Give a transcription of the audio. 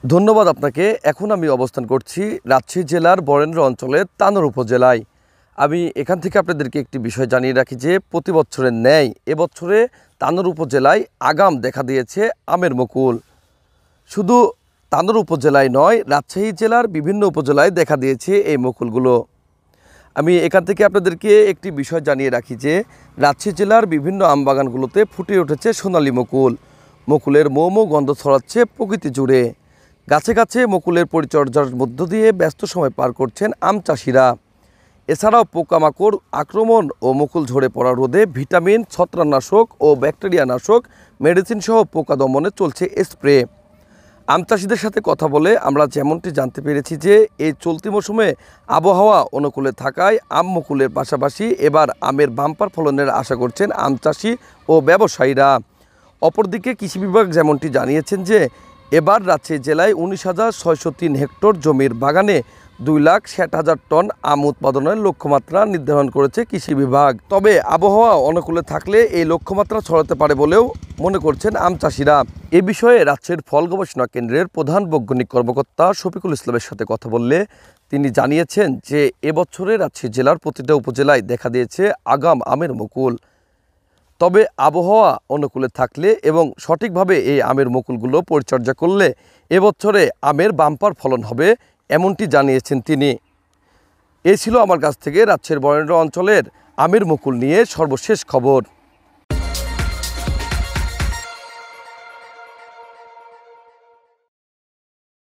ধন্যবাদ আপনাকে। এখন আমি অবস্থান করছি রাজশাহী জেলার বরেন্দ্র অঞ্চলের তানোর উপজেলায়। আমি এখান থেকে আপনাদেরকে একটি বিষয় জানিয়ে রাখি যে প্রতি বছরের ন্যায় এবছরে তানোর উপজেলায় আগাম দেখা দিয়েছে আমের মুকুল। শুধু তানোর উপজেলায় নয়, রাজশাহী জেলার বিভিন্ন উপজেলায় দেখা দিয়েছে এই মুকুলগুলো। আমি এখান থেকে আপনাদেরকে একটি বিষয় জানিয়ে রাখি যে রাজশাহী জেলার বিভিন্ন আমবাগানগুলোতে ফুটে উঠেছে সোনালী মুকুল। মুকুলের মৌ গন্ধ ছড়াচ্ছে প্রকৃতি জুড়ে। গাছে গাছে মুকুলের পরিচর্যার মধ্য দিয়ে ব্যস্ত সময় পার করছেন আম চাষিরা। এছাড়াও পোকামাকড় আক্রমণ ও মুকুল ঝরে পড়া রোধে ভিটামিন, ছত্রাকনাশক ও ব্যাকটেরিয়া নাশক মেডিসিন সহ পোকা দমনে চলছে স্প্রে। আম চাষিদের সাথে কথা বলে আমরা যেমনটি জানতে পেরেছি যে এই চলতি মৌসুমে আবহাওয়া অনুকূলে থাকায় আম মুকুলের পাশাপাশি এবার আমের বাম্পার ফলনের আশা করছেন আম চাষি ও ব্যবসায়ীরা। অপরদিকে কৃষি বিভাগ যেমনটি জানিয়েছেন যে এবার রাজশাহী জেলায় 19,603 হেক্টর জমির বাগানে 2,60,000 টন আম উৎপাদনের লক্ষ্যমাত্রা নির্ধারণ করেছে কৃষি বিভাগ। তবে আবহাওয়া অনুকূলে থাকলে এই লক্ষ্যমাত্রা ছড়াতে পারে বলেও মনে করছেন আম চাষিরা। এ বিষয়ে রাজশাহীর ফল গবেষণা কেন্দ্রের প্রধান বৈজ্ঞানিক কর্মকর্তা শফিকুল ইসলামের সাথে কথা বললে তিনি জানিয়েছেন যে এবছরে রাজশাহী জেলার প্রতিটা উপজেলায় দেখা দিয়েছে আগাম আমের মুকুল। তবে আবহাওয়া অনুকূলে থাকলে এবং সঠিকভাবে এই আমের মুকুলগুলো পরিচর্যা করলে এবছরে আমের বাম্পার ফলন হবে, এমনটি জানিয়েছেন তিনি। এই ছিল আমার কাছ থেকে রাজশাহীর বরেন্দ্র অঞ্চলের আমের মুকুল নিয়ে সর্বশেষ খবর।